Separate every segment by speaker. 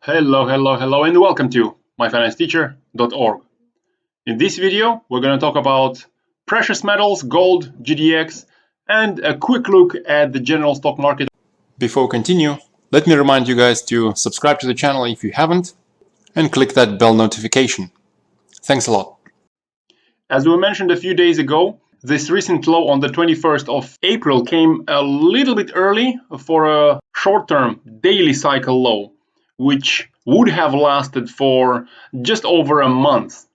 Speaker 1: Hello, and welcome to myfinanceteacher.org. In this video, we're going to talk about precious metals, gold, GDX, and a quick look at the general stock market. Before we continue, let me remind you guys to subscribe to the channel if you haven't, and click that bell notification. Thanks a lot. As we mentioned a few days ago, this recent low on the 21st of April came a little bit early for a short-term daily cycle low, which would have lasted for just over a month.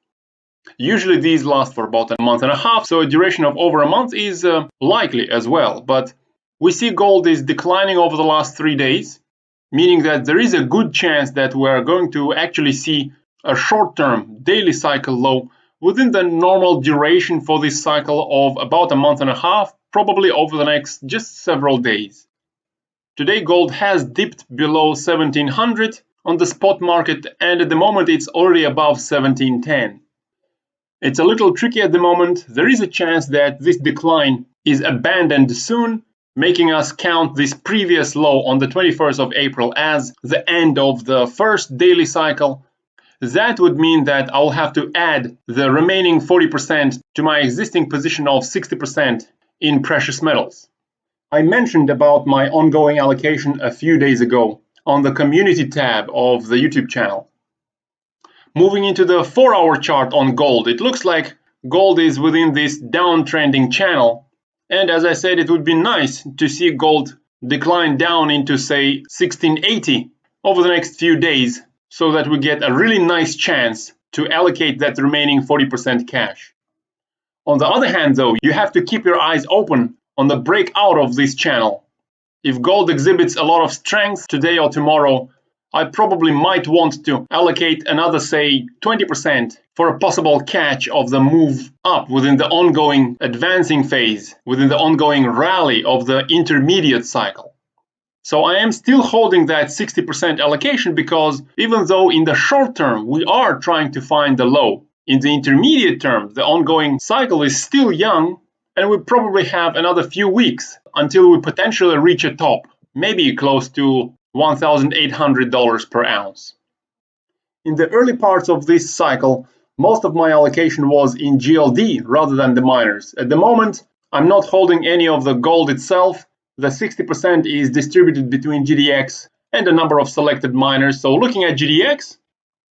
Speaker 1: Usually these last for about a month and a half, so a duration of over a month is likely as well. But we see gold is declining over the last 3 days, meaning that there is a good chance that we're going to actually see a short-term daily cycle low within the normal duration for this cycle of about a month and a half, probably over the next just several days. Today gold has dipped below 1700 on the spot market, and at the moment it's already above 1710. It's a little tricky at the moment. There is a chance that this decline is abandoned soon, making us count this previous low on the 21st of April as the end of the first daily cycle. That would mean that I'll have to add the remaining 40% to my existing position of 60% in precious metals. I mentioned about my ongoing allocation a few days ago on the community tab of the YouTube channel. Moving into the 4-hour chart on gold, it looks like gold is within this downtrending channel. And as I said, it would be nice to see gold decline down into, say, 1680 over the next few days, so that we get a really nice chance to allocate that remaining 40% cash. On the other hand, though, you have to keep your eyes open on the breakout of this channel. If gold exhibits a lot of strength today or tomorrow, I probably might want to allocate another, say, 20% for a possible catch of the move up within the ongoing advancing phase, within the ongoing rally of the intermediate cycle. So I am still holding that 60% allocation because even though in the short term we are trying to find the low, in the intermediate term the ongoing cycle is still young, and we probably have another few weeks until we potentially reach a top, maybe close to $1,800 per ounce. In the early parts of this cycle, most of my allocation was in GLD rather than the miners. At the moment, I'm not holding any of the gold itself. The 60% is distributed between GDX and a number of selected miners. So looking at GDX,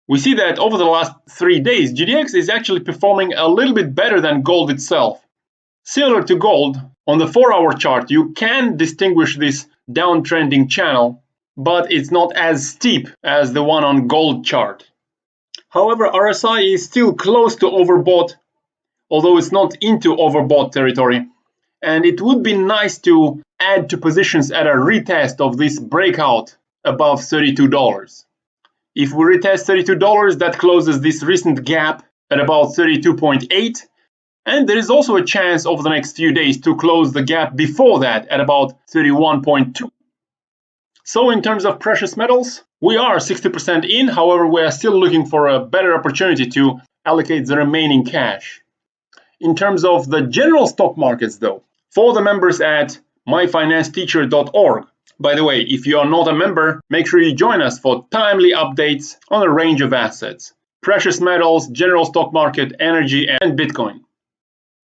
Speaker 1: we see that over the last 3 days, GDX is actually performing a little bit better than gold itself. Similar to gold, on the 4-hour chart, you can distinguish this downtrending channel, but it's not as steep as the one on gold chart. However, RSI is still close to overbought, although it's not into overbought territory, and it would be nice to add to positions at a retest of this breakout above $32. If we retest $32, that closes this recent gap at about 32.8. And there is also a chance over the next few days to close the gap before that at about 31.2. So in terms of precious metals, we are 60% in. However, we are still looking for a better opportunity to allocate the remaining cash. In terms of the general stock markets, though, for the members at myfinanceteacher.org, by the way, if you are not a member, make sure you join us for timely updates on a range of assets: precious metals, general stock market, energy, and Bitcoin.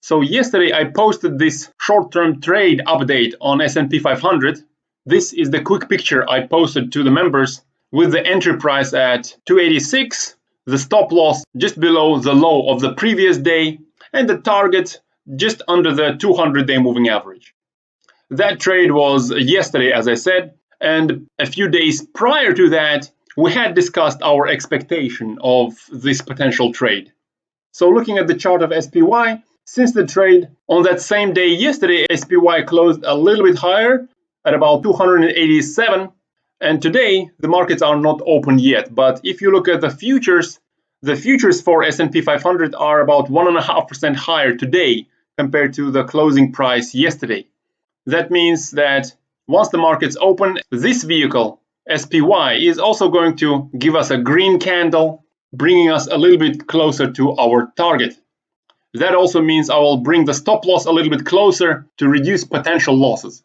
Speaker 1: So yesterday I posted this short-term trade update on S&P 500. This is the quick picture I posted to the members with the entry price at 286, the stop loss just below the low of the previous day, and the target just under the 200-day moving average. That trade was yesterday, as I said, and a few days prior to that, we had discussed our expectation of this potential trade. So looking at the chart of SPY, since the trade on that same day yesterday, SPY closed a little bit higher at about 287, and today the markets are not open yet. But if you look at the futures for S&P 500 are about 1.5% higher today compared to the closing price yesterday. That means that once the markets open, this vehicle, SPY, is also going to give us a green candle, bringing us a little bit closer to our target. That also means I will bring the stop loss a little bit closer to reduce potential losses.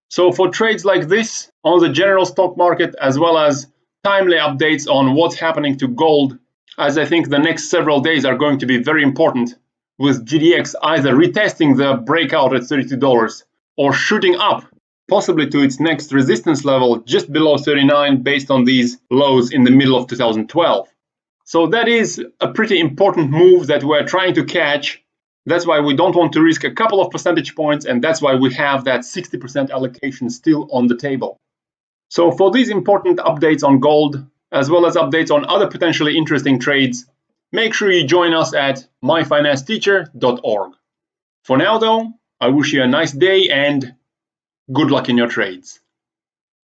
Speaker 1: So for trades like this on the general stock market, as well as timely updates on what's happening to gold, as I think the next several days are going to be very important, with GDX either retesting the breakout at $32 or shooting up, possibly to its next resistance level just below 39 based on these lows in the middle of 2012. So that is a pretty important move that we're trying to catch. That's why we don't want to risk a couple of percentage points, and that's why we have that 60% allocation still on the table. So for these important updates on gold, as well as updates on other potentially interesting trades, make sure you join us at myfinancesteacher.org. For now though, I wish you a nice day and good luck in your trades.